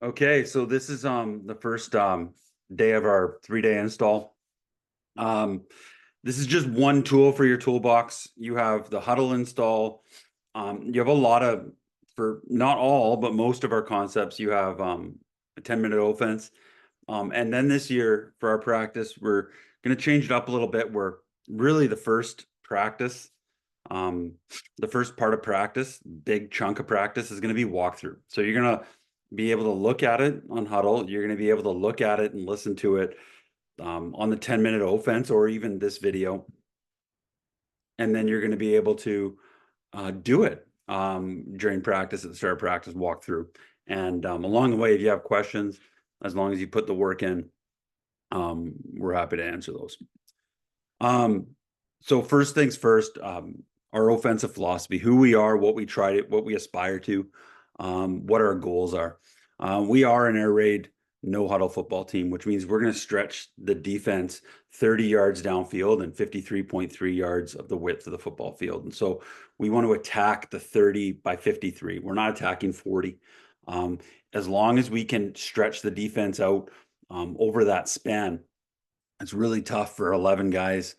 Okay, so this is the first day of our 3-day install. Um, this is just one tool for your toolbox. You have the Huddle install. You have a lot of, for not all, but most of our concepts, you have a 10-minute offense. And then this year for our practice, we're going to change it up a little bit. We're really the first practice, the first part of practice, big chunk of practice is going to be walkthrough. So you're going to be able to look at it on Huddle. You're going to be able to look at it and listen to it on the 10-minute offense or even this video. And then you're going to be able to do it during practice, at the start of practice, walk through. And along the way, if you have questions, as long as you put the work in, we're happy to answer those. So first things first, our offensive philosophy, who we are, what we try to, what we aspire to, what our goals are. We are an air raid, no huddle football team, which means we're going to stretch the defense 30 yards downfield and 53.3 yards of the width of the football field. And so we want to attack the 30 by 53. We're not attacking 40. As long as we can stretch the defense out over that span, it's really tough for 11 guys,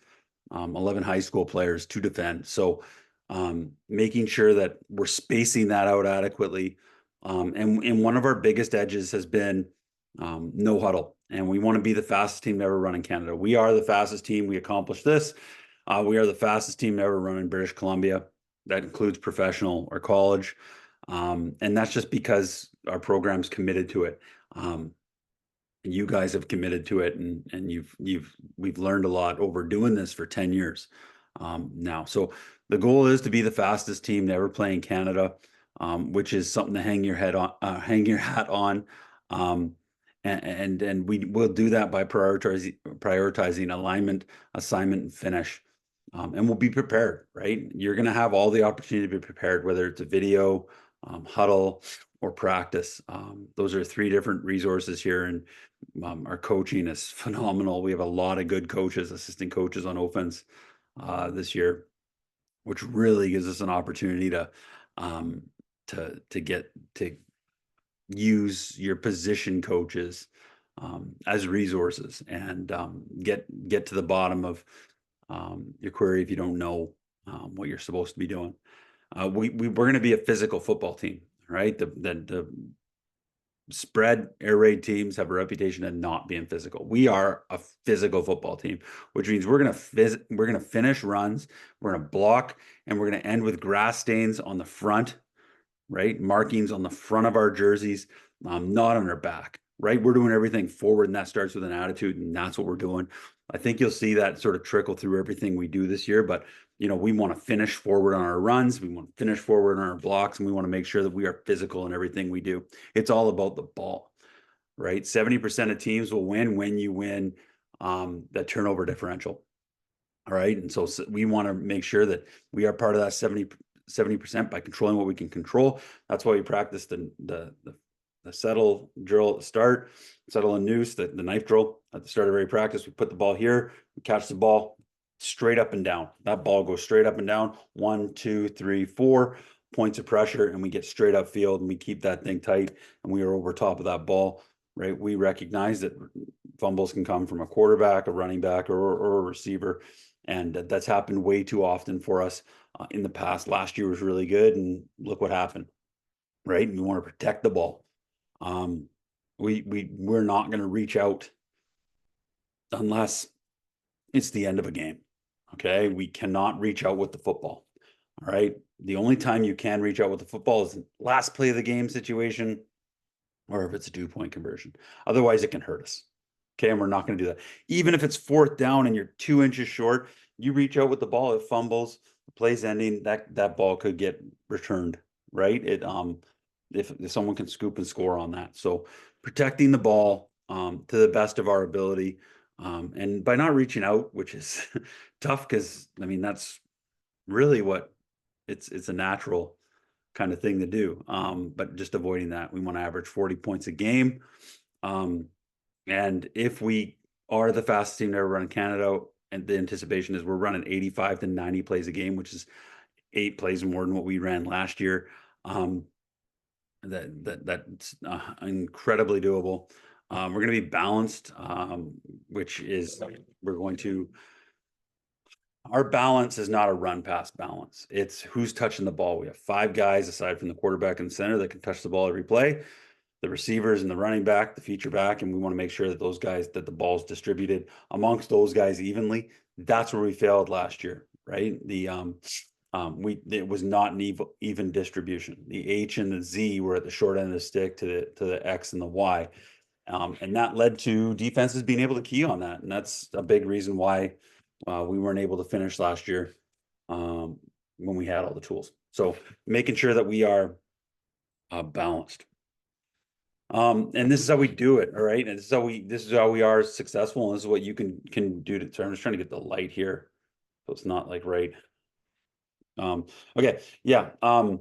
11 high school players to defend. So making sure that we're spacing that out adequately. And one of our biggest edges has been no huddle. And we want to be the fastest team to ever run in Canada. We are the fastest team. We accomplished this. We are the fastest team to ever run in British Columbia. That includes professional or college. And that's just because our program's committed to it. You guys have committed to it, and we've learned a lot over doing this for 10 years now. So the goal is to be the fastest team to ever play in Canada, which is something to hang your hat on. And we will do that by prioritizing alignment, assignment, and finish. And we'll be prepared, right? You're going to have all the opportunity to be prepared, whether it's a video, Huddle, or practice. Those are 3 different resources here, and our coaching is phenomenal. We have a lot of good coaches, assistant coaches on offense this year, which really gives us an opportunity to use your position coaches as resources and get to the bottom of your query if you don't know what you're supposed to be doing. We're going to be a physical football team, right? The spread air raid teams have a reputation of not being physical. We are a physical football team, which means we're going to finish runs, we're going to block, and we're going to end with grass stains on the front, right? Markings on the front of our jerseys, not on our back, right? We're doing everything forward, and that starts with an attitude, and that's what we're doing. I think you'll see that sort of trickle through everything we do this year, but we want to finish forward on our runs. We want to finish forward on our blocks, and we want to make sure that we are physical in everything we do. It's all about the ball, right? 70% of teams will win when you win that turnover differential. All right. And so we want to make sure that we are part of that 70% by controlling what we can control. That's why we practice the settle drill at the start, settle and noose, the knife drill at the start of every practice. We put the ball here, we catch the ball straight up and down. That ball goes straight up and down. 1, 2, 3, 4 points of pressure, and we get straight up field, and we keep that thing tight, and we are over top of that ball, right? We recognize that fumbles can come from a quarterback, a running back, or a receiver, and that's happened way too often for us in the past. Last year was really good, and look what happened, right? And we want to protect the ball. We're not going to reach out unless it's the end of a game. Okay. We cannot reach out with the football. All right. The only time you can reach out with the football is last play of the game situation, or if it's a 2-point conversion. Otherwise, it can hurt us. Okay. And we're not going to do that. Even if it's 4th down and you're 2 inches short, you reach out with the ball, it fumbles, the play's ending, that ball could get returned, right? If someone can scoop and score on that. So protecting the ball to the best of our ability. And by not reaching out, which is tough, because that's really what it's a natural kind of thing to do. But just avoiding that, we want to average 40 points a game. And if we are the fastest team to ever run in Canada, and the anticipation is we're running 85 to 90 plays a game, which is 8 plays more than what we ran last year. That's incredibly doable. We're going to be balanced, which is our balance is not a run pass balance. It's who's touching the ball. We have 5 guys aside from the quarterback and center that can touch the ball every play, the receivers and the running back, the feature back, and we want to make sure that those guys, that the ball's distributed amongst those guys evenly. That's where we failed last year, right? It was not an even distribution. The H and the Z were at the short end of the stick to the X and the Y. And that led to defenses being able to key on that. And that's a big reason why we weren't able to finish last year when we had all the tools. So making sure that we are balanced. And this is how we do it. All right. And this is how we are successful. And this is what you can do to, so I'm just trying to get the light here. So it's not like right. Okay. Yeah. The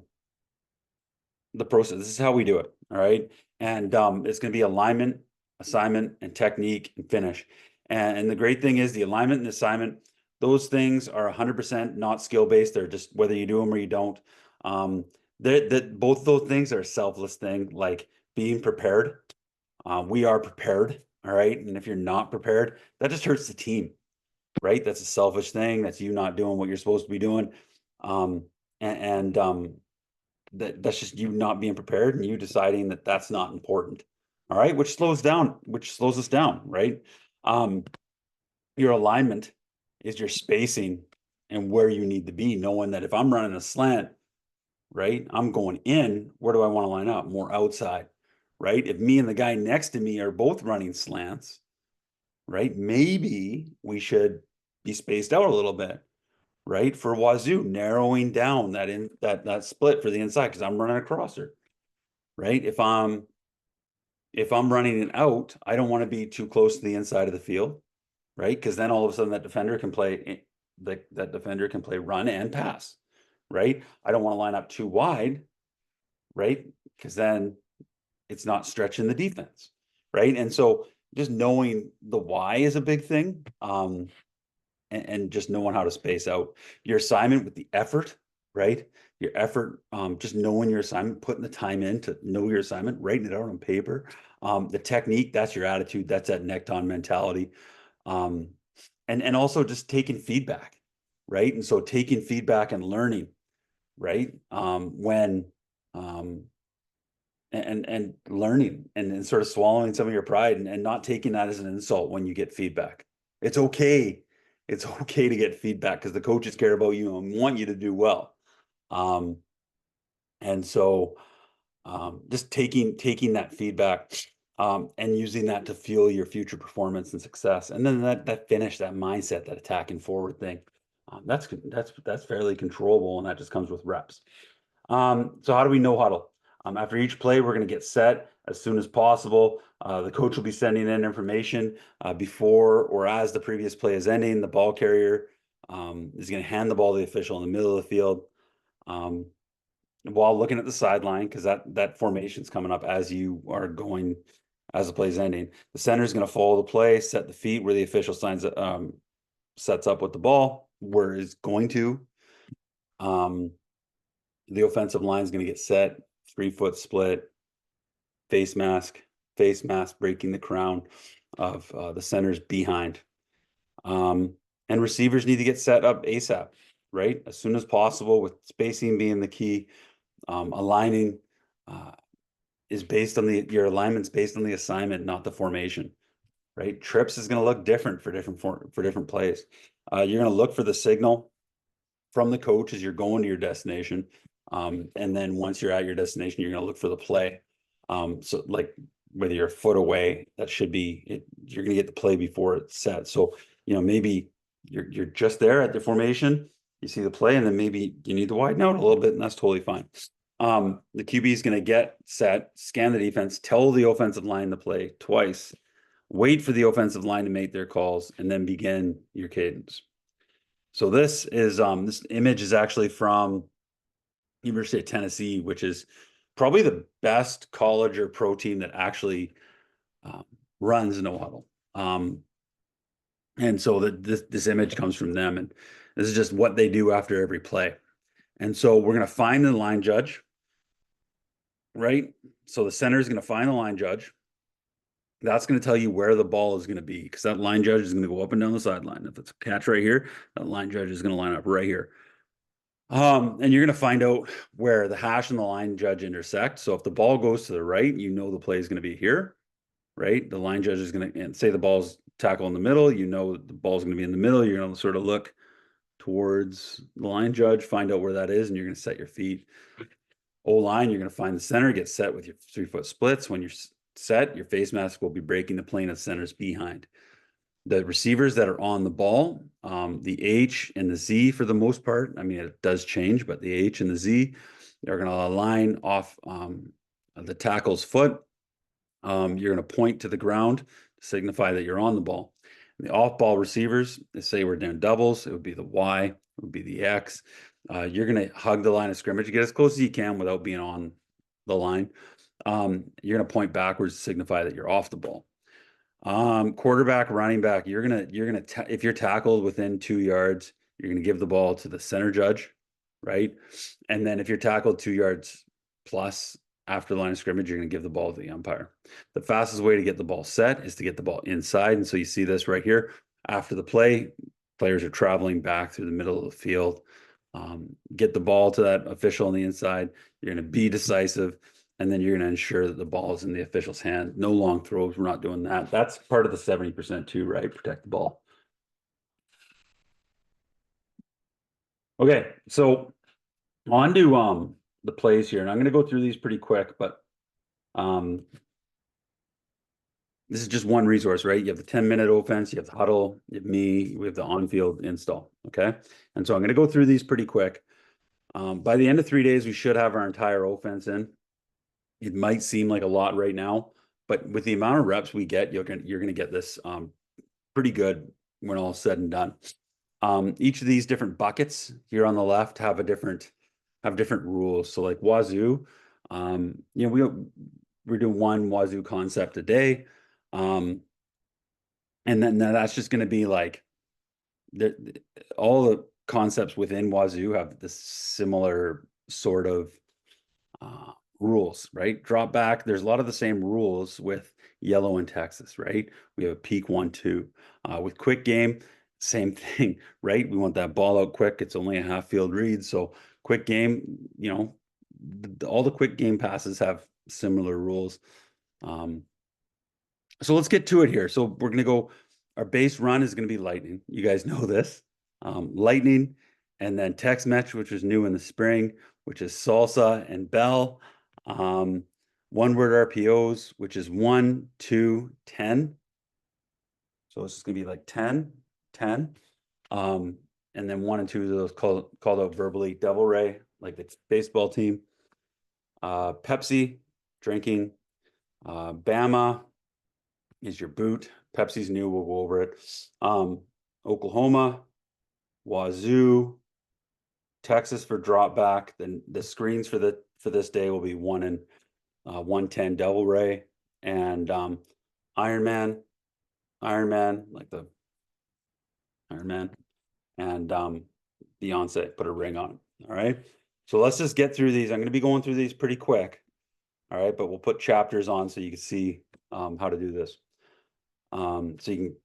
process, this is how we do it. All right. And it's going to be alignment, assignment, and technique and finish. And the great thing is the alignment and assignment, those things are 100% not skill based. They're just whether you do them or you don't. Both those things are a selfless thing, like being prepared. We are prepared. All right. And if you're not prepared, that just hurts the team, right? That's a selfish thing. That's you not doing what you're supposed to be doing. That's just you not being prepared and you deciding that that's not important. All right. Which slows us down, right? Your alignment is your spacing and where you need to be, knowing that if I'm running a slant, right, I'm going in, where do I want to line up? More outside, right? If me and the guy next to me are both running slants, right, maybe we should be spaced out a little bit, right? For Wazzu, narrowing down that split for the inside because I'm running a crosser, right? If I'm running it out, I don't want to be too close to the inside of the field, right? Because then all of a sudden that defender can play run and pass, right? I don't want to line up too wide, right? Because then it's not stretching the defense, right? And so just knowing the why is a big thing. And just knowing how to space out your assignment with the effort, right? Your effort, just knowing your assignment, putting the time in to know your assignment, writing it out on paper. The technique, that's your attitude. That's that neckton mentality. And also just taking feedback, right? And so taking feedback and learning, right? And learning and sort of swallowing some of your pride and not taking that as an insult when you get feedback. It's okay. It's okay to get feedback because the coaches care about you and want you to do well. And so just taking that feedback and using that to fuel your future performance and success. And then that finish, that mindset, that attacking forward thing, that's fairly controllable, and that just comes with reps. So how do we know huddle? After each play, we're going to get set as soon as possible. The coach will be sending in information before or as the previous play is ending. The ball carrier is going to hand the ball to the official in the middle of the field while looking at the sideline, because that formation is coming up as you are going, as the play is ending. The center is going to follow the play, set the feet where the official sets up with the ball, where it's going to. The offensive line is going to get set, 3-foot split, face mask, breaking the crown of the center's behind. And receivers need to get set up ASAP, right? As soon as possible, with spacing being the key. Aligning is based on your alignment's based on the assignment, not the formation, right? Trips is going to look different for different plays. You're going to look for the signal from the coach as you're going to your destination. And then once you're at your destination, you're going to look for the play. So like whether you're a foot away, that should be you're going to get the play before it's set. So, maybe you're just there at the formation, you see the play, and then maybe you need to widen out a little bit, and that's totally fine. The QB is going to get set, scan the defense, tell the offensive line to play twice, wait for the offensive line to make their calls, and then begin your cadence. So this image is actually from University of Tennessee, which is probably the best college or pro team that actually runs no huddle. And so this image comes from them, and this is just what they do after every play. And so we're going to find the line judge. right? So the center is going to find the line judge. That's going to tell you where the ball is going to be, because that line judge is going to go up and down the sideline. If it's a catch right here, that line judge is going to line up right here. And you're going to find out where the hash and the line judge intersect. So if the ball goes to the right, you know the play is going to be here, right? The line judge is going to, and say the ball's tackle in the middle, you know the ball's going to be in the middle. You're going to sort of look towards the line judge, find out where that is, and you're going to set your feet. O-line, you're going to find the center, get set with your 3-foot splits. When you're set, your face mask will be breaking the plane of center's behind. The receivers that are on the ball, the H and the Z for the most part, I mean, it does change, but the H and the Z, they're going to align off the tackle's foot. You're going to point to the ground to signify that you're on the ball. And the off-ball receivers, let's say we're doing doubles, it would be the Y, it would be the X. You're going to hug the line of scrimmage, get as close as you can without being on the line. You're going to point backwards to signify that you're off the ball. Quarterback, running back, if you're tackled within 2 yards, you're going to give the ball to the center judge, right? And then if you're tackled 2 yards plus after the line of scrimmage, you're going to give the ball to the umpire. The fastest way to get the ball set is to get the ball inside. And so you see this right here. After the play, players are traveling back through the middle of the field. Get the ball to that official on the inside. You're going to be decisive. And then you're going to ensure that the ball is in the official's hand. No long throws. We're not doing that. That's part of the 70% too, right? Protect the ball. Okay, so on to the plays here. And I'm going to go through these pretty quick, but this is just one resource, right? You have the 10-minute offense, you have the huddle, you have me, we have the on-field install, okay? And so I'm going to go through these pretty quick. By the end of 3 days, we should have our entire offense in. It might seem like a lot right now, but with the amount of reps we get, you're going to get this pretty good when all said and done. Each of these different buckets here on the left have different rules. So like Wazzu, we're doing one Wazzu concept a day, and then that's just going to be like all the concepts within Wazzu have this similar sort of rules, right? Drop back. There's a lot of the same rules with yellow in Texas, right? We have a peak 1-2. With quick game, same thing, right? We want that ball out quick. It's only a half field read. So quick game, all the quick game passes have similar rules. So let's get to it here. So we're going to go, our base run is going to be lightning. You guys know this. Lightning, and then Tex Mex, which was new in the spring, which is salsa and bell. One word RPOs, which is 1, 2, 10. So it's going to be like 10, 10. And then 1 and 2 of those called out verbally. Devil Ray, like the baseball team. Pepsi, drinking. Bama is your boot. Pepsi's new, we'll go over it. Oklahoma, Wazzu, Texas for drop back. Then the screens for this day will be 1 and 110 Devil Ray, and Iron Man, like the Iron Man, and Beyonce put a ring on it. All right. So let's just get through these. I'm going to be going through these pretty quick. All right, but we'll put chapters on so you can see how to do this. So you can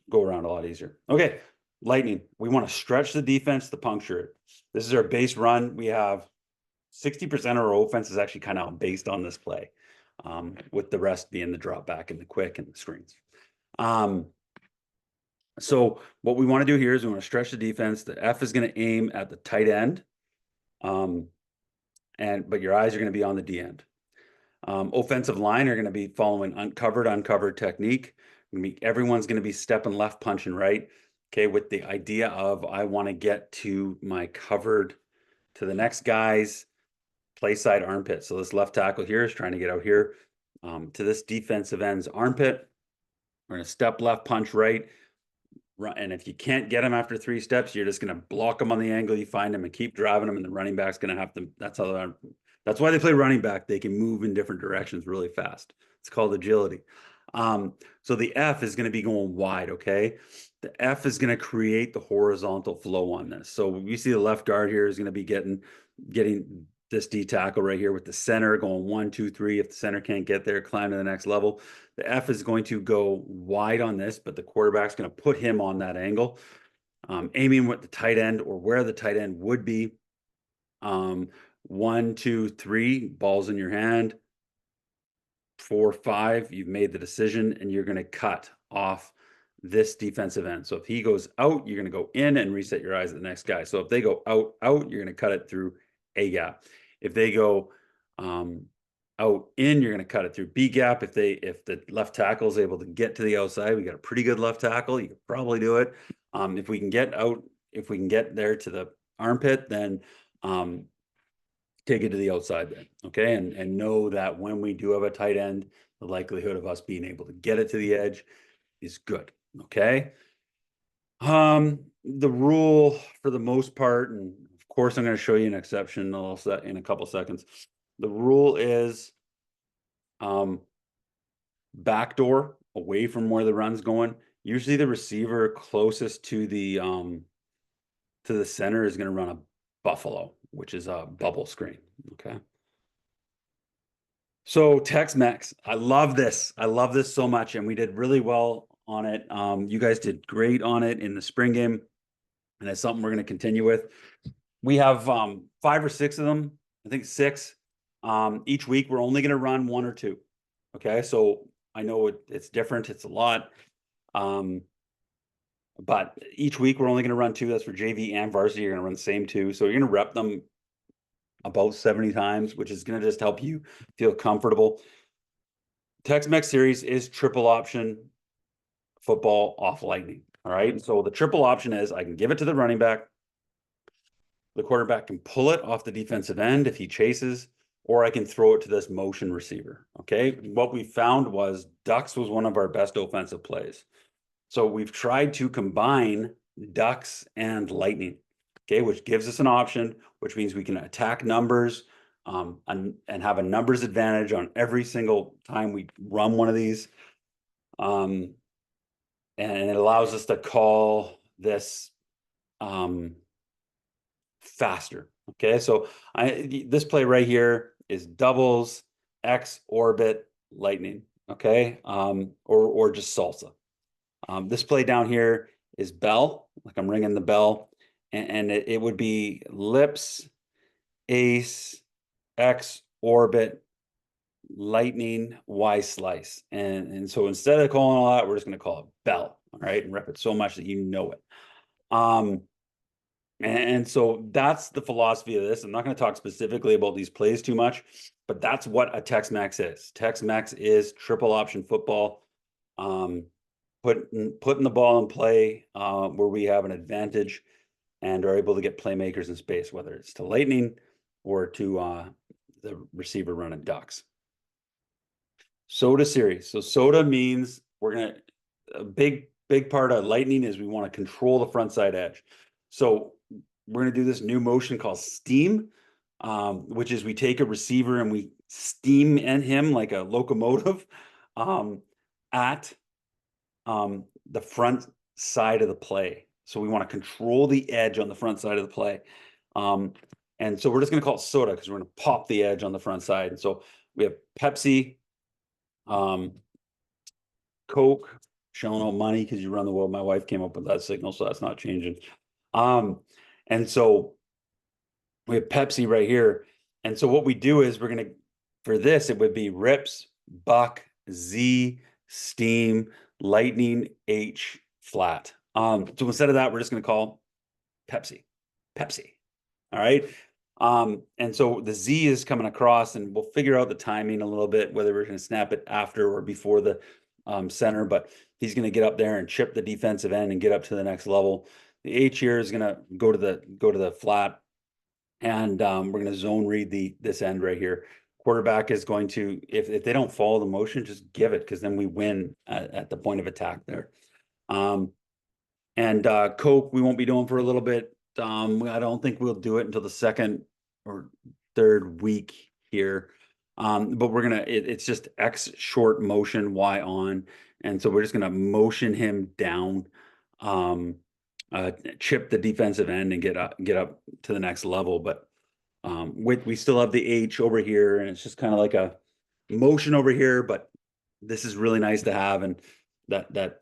go around a lot easier. Okay, lightning. We want to stretch the defense to puncture it. This is our base run. We have 60% of our offense is actually kind of based on this play, with the rest being the drop back and the quick and the screens. So what we want to do here is we want to stretch the defense. The F is going to aim at the tight end, but your eyes are going to be on the D end. Offensive line are going to be following uncovered technique. Everyone's going to be stepping left, punching right. Okay, with the idea of I want to get to my covered to the next guy's play side armpit. So this left tackle here is trying to get out here to this defensive end's armpit. We're going to step left, punch right. And if you can't get him after 3 steps, you're just going to block him on the angle you find him and keep driving him. And the running back's going to have to, that's why they play running back. They can move in different directions really fast. It's called agility. So the F is going to be going wide, okay? The F is going to create the horizontal flow on this. So you see the left guard here is going to be getting this D tackle right here with the center going 1, 2, 3. If the center can't get there, climb to the next level. The F is going to go wide on this, but the quarterback's going to put him on that angle, aiming with the tight end or where the tight end would be. 1, 2, 3, balls in your hand. 4, 5, you've made the decision, and you're going to cut off this defensive end. So if he goes out, you're going to go in and reset your eyes at the next guy. So if they go out, you're going to cut it through A gap. If they go out in, you're going to cut it through B gap. If the left tackle is able to get to the outside, we got a pretty good left tackle. You could probably do it. If we can get there to the armpit, then take it to the outside then, okay? And know that when we do have a tight end, the likelihood of us being able to get it to the edge is good, okay? The rule for the most part, and of course I'm going to show you an exception in a couple seconds. The rule is backdoor away from where the run's going. Usually the receiver closest to the center is going to run a buffalo, which is a bubble screen, okay? So Tex Mex, I love this. I love this so much, and we did really well on it. You guys did great on it in the spring game, and it's something we're going to continue with. We have 5 or 6 of them, I think 6. Each week, we're only going to run 1 or 2, okay? So I know it's different. It's a lot. But each week, we're only going to run 2. That's for JV and varsity. You're going to run the same 2. So you're going to rep them about 70 times, which is going to just help you feel comfortable. Tex Mex Series is triple option football off lightning. All right. So the triple option is I can give it to the running back. The quarterback can pull it off the defensive end if he chases, or I can throw it to this motion receiver. Okay. What we found was ducks was one of our best offensive plays. So we've tried to combine ducks and lightning, okay, which gives us an option, which means we can attack numbers and have a numbers advantage on every single time we run one of these. And it allows us to call this faster. Okay, so this play right here is doubles, X, orbit, lightning, okay, or just salsa. This play down here is bell, like I'm ringing the bell, and it would be lips, ace, X, orbit, lightning, Y slice. And so instead of calling all that, we're just going to call it bell, all right, and rep it so much that you know it. And so that's the philosophy of this. I'm not going to talk specifically about these plays too much, but that's what a Tex Mex is. Tex Mex is triple option football. Putting the ball in play where we have an advantage and are able to get playmakers in space, whether it's to lightning or to the receiver running ducks. Soda series. So soda means a big part of lightning is we want to control the front side edge. So we're going to do this new motion called steam, which is we take a receiver and we steam in him like a locomotive at the front side of the play. So we want to control the edge on the front side of the play. And so we're just going to call it soda because we're going to pop the edge on the front side. And so we have Pepsi, Coke, showing out money because you run the world. My wife came up with that signal, so that's not changing. And so we have Pepsi right here. And so what we do is for this, it would be Rips, Buck, Z, Steam, Lightning, H, Flat. So instead of that, we're just going to call Pepsi. All right. And so the Z is coming across, and we'll figure out the timing a little bit, whether we're going to snap it after or before the center, but he's going to get up there and chip the defensive end and get up to the next level. The H here is going to go to the flat, and we're going to zone read this end right here. Quarterback is going to, if they don't follow the motion, just give it, because then we win at the point of attack there. And Coke, we won't be doing for a little bit. I don't think we'll do it until the second or third week here. But it's just X short motion, Y on. And so we're just going to motion him down, chip the defensive end and get up to the next level. But We still have the H over here, and it's just kind of like a motion over here, but this is really nice to have, and that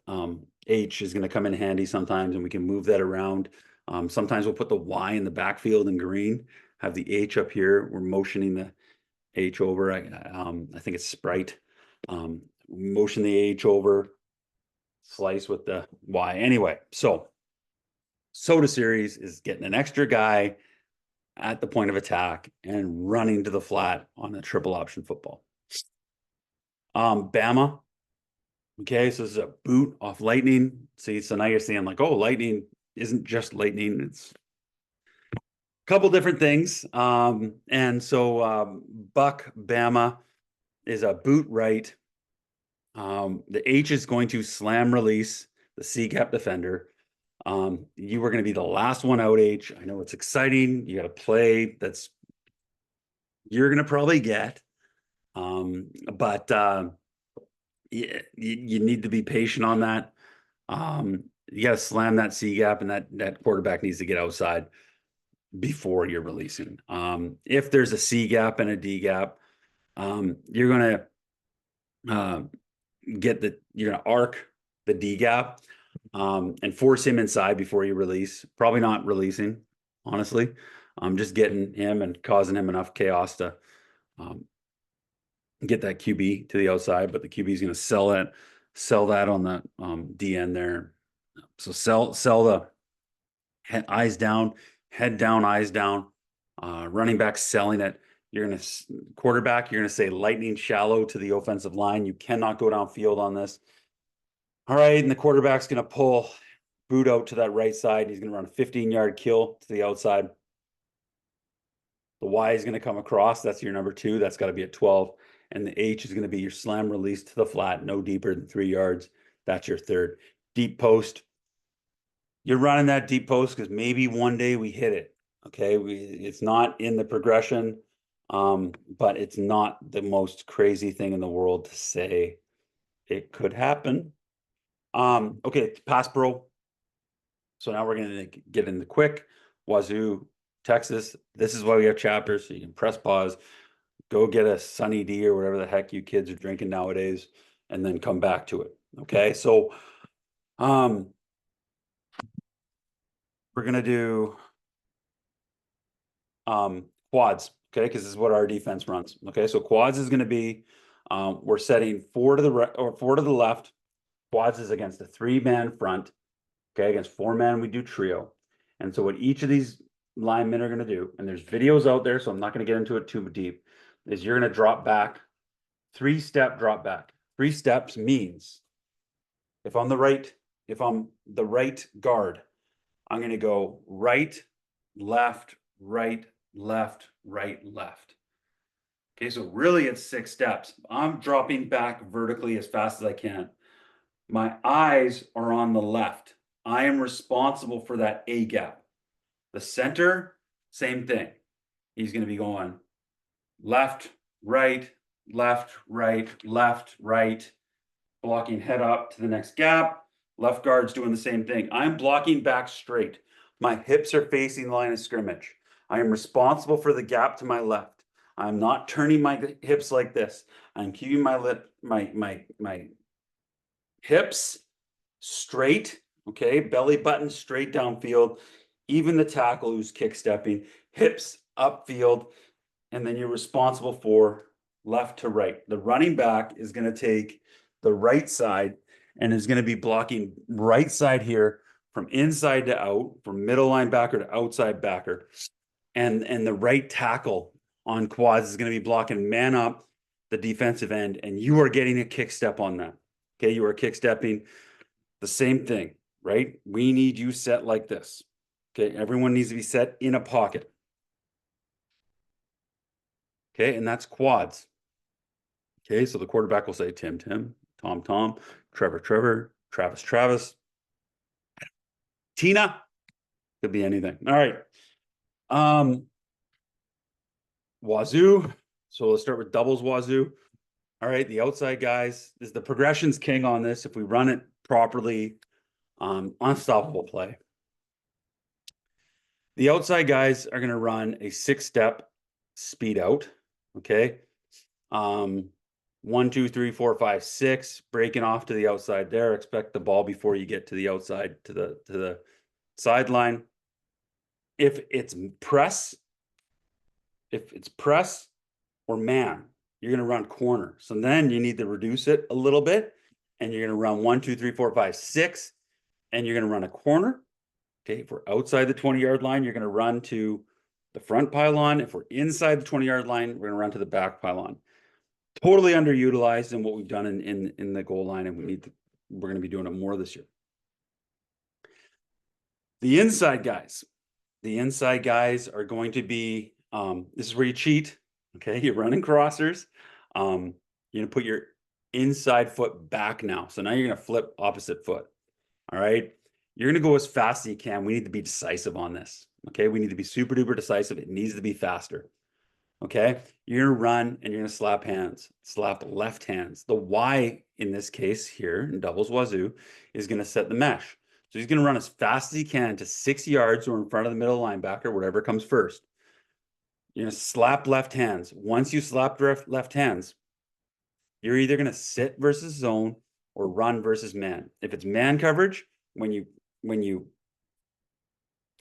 H is going to come in handy sometimes, and we can move that around. Sometimes we'll put the Y in the backfield in green, have the H up here. We're motioning the H over. I think it's Sprite. Motion the H over, slice with the Y. Anyway, so Soda Series is getting an extra guy at the point of attack and running to the flat on a triple option football. Bama. Okay, so this is a boot off lightning. See, so now you're seeing like, oh, lightning isn't just lightning. It's a couple different things. And so Buck Bama is a boot right. The H is going to slam release the C gap defender. You were going to be the last one out, H. I know it's exciting. You got a play that's you're going to probably get. But you need to be patient on that. You got to slam that C gap, and that quarterback needs to get outside before you're releasing. If there's a C gap and a D gap, you're going to you're going to arc the D gap and force him inside before you release. Probably not releasing, honestly. Just getting him and causing him enough chaos to get that QB to the outside, but the QB is going to sell that on the D end there. So sell the eyes down, head down, eyes down. Running back selling it. You're going to quarterback. You're going to say lightning shallow to the offensive line. You cannot go downfield on this. All right, and the quarterback's going to pull boot out to that right side. He's going to run a 15-yard kill to the outside. The Y is going to come across. That's your number 2. That's got to be at 12. And the H is going to be your slam release to the flat, no deeper than 3 yards. That's your third. Deep post. You're running that deep post because maybe one day we hit it. Okay, it's not in the progression, but it's not the most crazy thing in the world to say it could happen. Okay, pass pro. So now we're going to get in the quick. Wazzu, Texas. This is why we have chapters, so you can press pause, go get a Sunny D or whatever the heck you kids are drinking nowadays, and then come back to it. Okay, so we're going to do quads, okay, because this is what our defense runs. Okay, so quads is going to be we're setting 4 to the right or 4 to the left. Quads is against a 3-man front. Okay, against 4-man we do trio. And so what each of these linemen are going to do, and there's videos out there, so I'm not going to get into it too deep, is you're going to drop back, 3-step drop back. 3 steps means if I'm the right guard, I'm going to go right, left, right, left, right, left. Okay, so really it's 6 steps. I'm dropping back vertically as fast as I can. My eyes are on the left. I am responsible for that A gap. The center, same thing. He's going to be going left, right, left, right, left, right, blocking head up to the next gap. Left guard's doing the same thing. I'm blocking back straight. My hips are facing line of scrimmage. I am responsible for the gap to my left. I'm not turning my hips like this. I'm keeping my hips straight, okay, belly button straight downfield, even the tackle who's kick stepping, hips upfield, and then you're responsible for left to right. The running back is going to take the right side and is going to be blocking right side here from inside to out, from middle linebacker to outside backer. And the right tackle on quads is going to be blocking man up the defensive end, and you are getting a kick step on that. Okay, you are kick stepping. The same thing, right? We need you set like this. Okay, everyone needs to be set in a pocket. Okay, and that's quads. Okay, so the quarterback will say Tim, Tim, Tom, Tom, Trevor, Trevor, Travis, Travis, Tina. Could be anything. All right. Wazzu. So let's start with doubles Wazzu. All right, the outside guys, is the progression's king on this. If we run it properly, unstoppable play. The outside guys are going to run a 6-step speed out. Okay. 1, 2, 3, 4, 5, 6, breaking off to the outside there. Expect the ball before you get to the outside to the sideline. If it's press or man, you're going to run corner. So then you need to reduce it a little bit, and you're going to run 1, 2, 3, 4, 5, 6, and you're going to run a corner. Okay, if we're outside the 20-yard line, you're going to run to the front pylon. If we're inside the 20-yard line, we're going to run to the back pylon. Totally underutilized in what we've done in the goal line, and we're going to be doing it more this year. The inside guys are going to be, this is where you cheat. Okay, you're running crossers. You're going to put your inside foot back now. So now you're going to flip opposite foot. All right. You're going to go as fast as you can. We need to be decisive on this. Okay. We need to be super duper decisive. It needs to be faster. Okay. You're going to run and you're going to slap hands, slap left hands. The Y in this case here in doubles Wazzu is going to set the mesh. So he's going to run as fast as he can to 6 yards or in front of the middle linebacker, whatever comes first. You're going to slap left hands. Once you slap left hands, you're either going to sit versus zone or run versus man. If it's man coverage, when you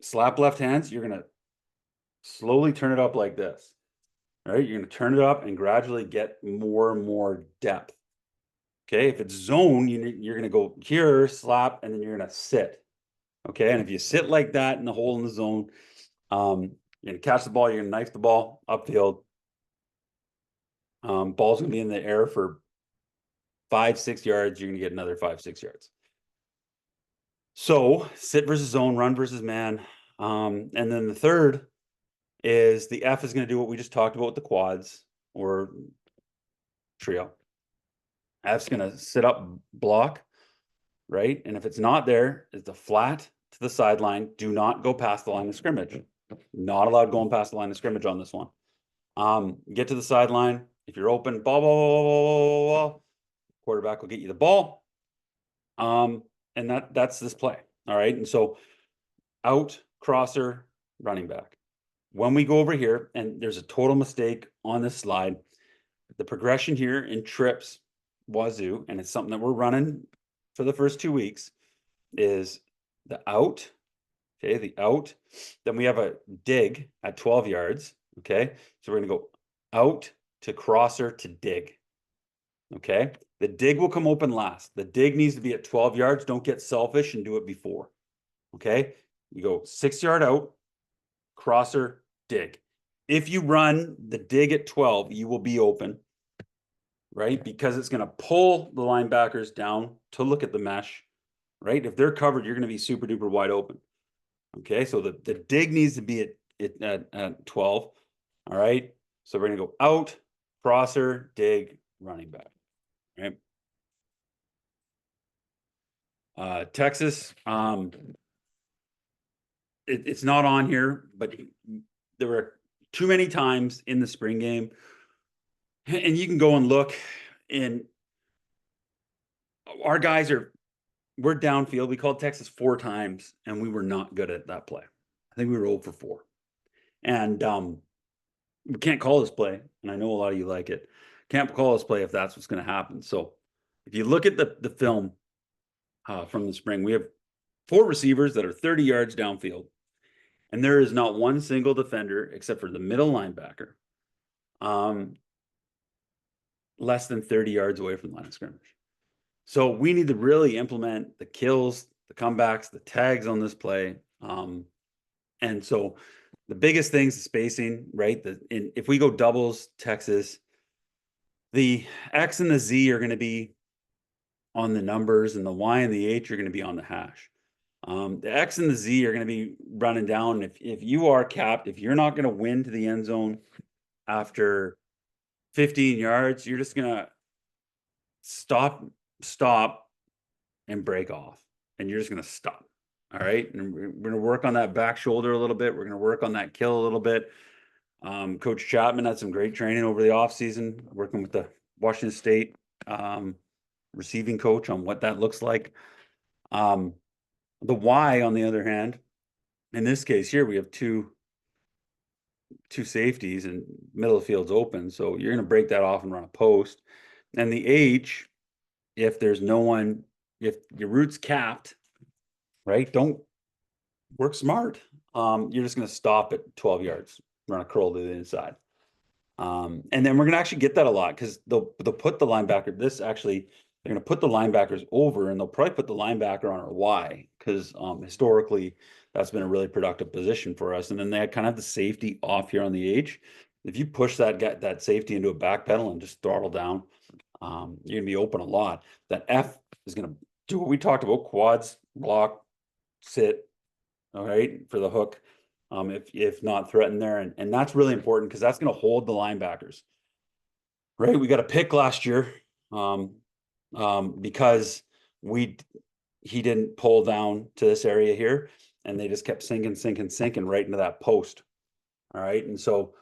slap left hands, you're going to slowly turn it up like this. All right, you're going to turn it up and gradually get more and more depth. Okay, if it's zone, you're going to go here, slap, and then you're going to sit. Okay, and if you sit like that in the hole in the zone, you're going to catch the ball, you're going to knife the ball upfield. Ball's going to be in the air for 5, 6 yards. You're going to get another 5, 6 yards. So sit versus zone, run versus man. And then the third is the F is going to do what we just talked about with the quads or trio. F's going to sit up block, right? And if it's not there, it's a flat to the sideline. Do not go past the line of scrimmage. Not allowed going past the line of scrimmage on this one. Get to the sideline. If you're open, ball. Quarterback will get you the ball. And that's this play. All right. And so out, crosser, running back. When we go over here, and there's a total mistake on this slide, the progression here in trips, Wazzu, and it's something that we're running for the first 2 weeks, is the out. Okay, the out. Then we have a dig at 12 yards. Okay, so we're going to go out to crosser to dig. Okay, the dig will come open last. The dig needs to be at 12 yards. Don't get selfish and do it before. Okay, you go 6 yard out, crosser, dig. If you run the dig at 12, you will be open, right? Because it's going to pull the linebackers down to look at the mesh, right? If they're covered, you're going to be super duper wide open. Okay, so the dig needs to be at 12. All right, so we're going to go out, crosser, dig, running back. Right. Texas, it's not on here, but there were too many times in the spring game, and you can go and look, and our guys we're downfield. We called Texas 4 times, and we were not good at that play. I think we were 0 for 4. And we can't call this play, and I know a lot of you like it. Can't call this play if that's what's going to happen. So if you look at the film from the spring, we have 4 receivers that are 30 yards downfield, and there is not one single defender except for the middle linebacker less than 30 yards away from the line of scrimmage. So we need to really implement the kills, the comebacks, the tags on this play. And so the biggest things, the spacing, right? If we go doubles, Texas, the X and the Z are going to be on the numbers, and the Y and the H are going to be on the hash. The X and the Z are going to be running down. If you are capped, if you're not going to win to the end zone after 15 yards, you're just going to stop and break off, and you're just going to stop. All right, and we're going to work on that back shoulder a little bit. We're going to work on that kill a little bit. Coach Chapman had some great training over the offseason, working with the Washington State receiving coach on what that looks like. The Y, on the other hand, in this case here, we have two two safeties and middle of the field's open. So you're going to break that off and run a post. And the H, if there's no one, if your route's capped, right? Don't work smart. You're just going to stop at 12 yards, run a curl to the inside. And then we're going to actually get that a lot because they'll put the linebacker. They're going to put the linebackers over, and they'll probably put the linebacker on our Y because historically that's been a really productive position for us. And then they kind of have the safety off here on the H. If you push that safety into a back pedal and just throttle down, you're going to be open a lot. That F is going to do what we talked about: quads, block, sit. All right, for the hook. If not threatened there, and that's really important because that's going to hold the linebackers. Right, we got a pick last year because he didn't pull down to this area here, and they just kept sinking right into that post. All right, and so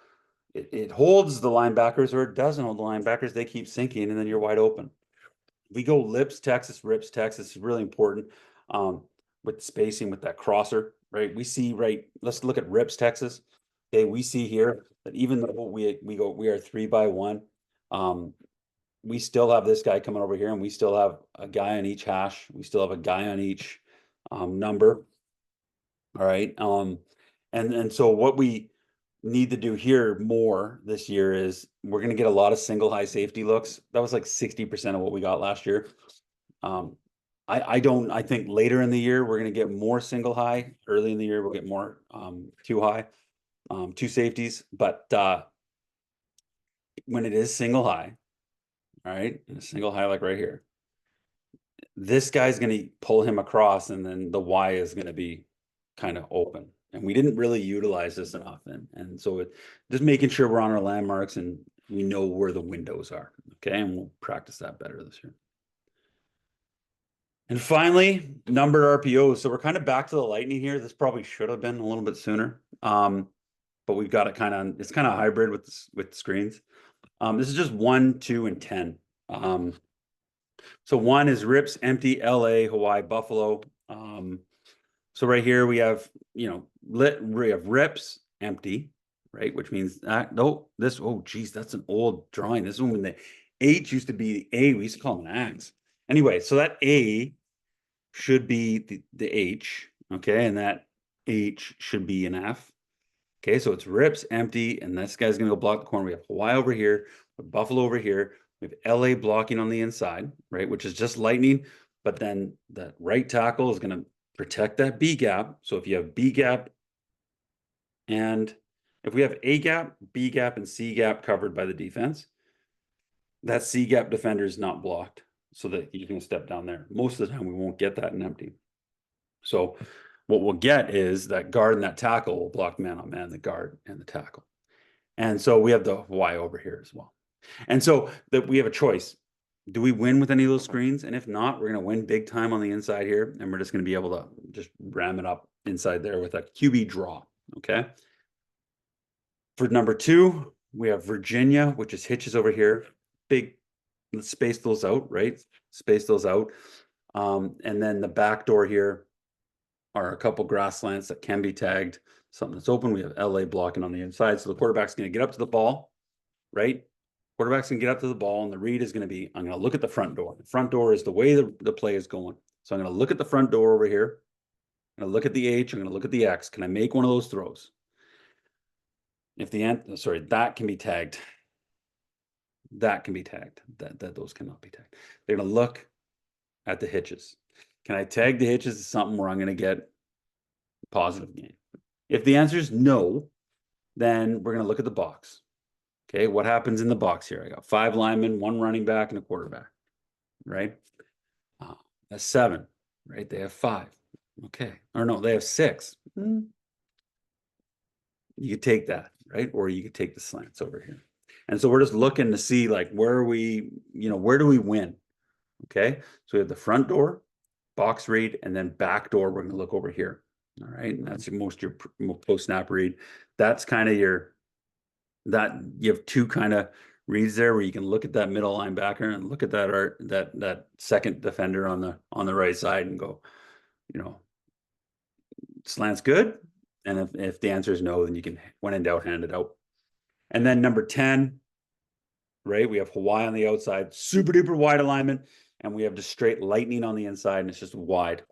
it holds the linebackers, or it doesn't hold the linebackers. They keep sinking, and then you're wide open. We go lips Texas, rips Texas is really important with spacing with that crosser, right? We see let's look at rips Texas. Okay, we see here that even though we are 3x1, we still have this guy coming over here, and we still have a guy on each hash. We still have a guy on each number. All right. And so what we need to do here more this year is we're going to get a lot of single high safety looks. That was like 60% of what we got last year. I think later in the year we're going to get more single high. Early in the year we'll get more two high, two safeties. But when it is single high, all right, and a single high like right here, this guy's going to pull him across, and then the Y is going to be kind of open. And we didn't really utilize this enough. And so just making sure we're on our landmarks and we know where the windows are. Okay. And we'll practice that better this year. And finally, numbered RPOs. So we're kind of back to the lightning here. This probably should have been a little bit sooner. But we've got it it's kind of hybrid with the screens. This is just 1, 2, and 10. So 1 is rips, empty, LA, Hawaii, Buffalo. So right here we have, we have rips, empty, right? Which means geez, that's an old drawing. This is when the H used to be the A. We used to call them an axe. Anyway, so that A should be the H, okay? And that H should be an F. Okay, so it's rips, empty, and this guy's gonna go block the corner. We have Hawaii over here, we have Buffalo over here, we have LA blocking on the inside, right? Which is just lightning, but then that right tackle is gonna protect that B gap. So if you have B gap, and if we have A gap, B gap, and C gap covered by the defense, that C gap defender is not blocked so that you can step down there. Most of the time we won't get that in empty. So what we'll get is that guard and that tackle will block man on man, the guard and the tackle. And so we have the Y over here as well. And so we have a choice. Do we win with any of those screens? And if not, we're going to win big time on the inside here. And we're just going to be able to just ram it up inside there with a QB draw. Okay. For number 2, we have Virginia, which is hitches over here. Big, let's space those out, right? Space those out. And then the back door here are a couple grass slants that can be tagged. Something that's open. We have LA blocking on the inside. So the quarterback's going to get up to the ball, right? Quarterback's going to get up to the ball, and the read is going to be, I'm going to look at the front door. The front door is the way the play is going. So I'm going to look at the front door over here. I'm going to look at the H. I'm going to look at the X. Can I make one of those throws? If that can be tagged. That can be tagged. Those cannot be tagged. They're going to look at the hitches. Can I tag the hitches to something where I'm going to get a positive gain? If the answer is no, then we're going to look at the box. Okay, what happens in the box here? I got 5 linemen, 1 running back, and a quarterback, right? That's 7, right? They have 5. Okay, or no, they have 6. You could take that, right? Or you could take the slants over here. And so we're just looking to see, like, where do we win? Okay, so we have the front door, box read, and then back door. We're going to look over here. All right, and that's your post snap read. That's kind of you have 2 kind of reads there where you can look at that middle linebacker and look at that second defender on the right side and go, slant's good. And if the answer is no, then you can, when in doubt, hand it out. And then number 10, right? We have Hawaii on the outside, super duper wide alignment, and we have just straight lightning on the inside, and it's just wide.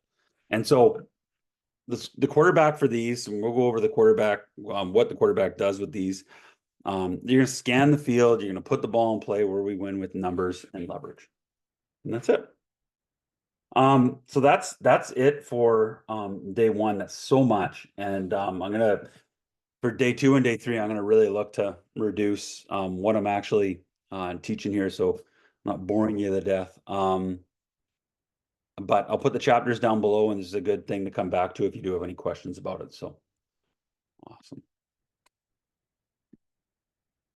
And so the quarterback for these, and we'll go over the quarterback, what the quarterback does with these. You're going to scan the field. You're going to put the ball in play where we win with numbers and leverage. And that's it. So that's it for day one. That's so much. And I'm gonna, for day 2 and day 3, I'm gonna really look to reduce what I'm actually teaching here, so I'm not boring you to death. But I'll put the chapters down below, and this is a good thing to come back to if you do have any questions about it. So awesome.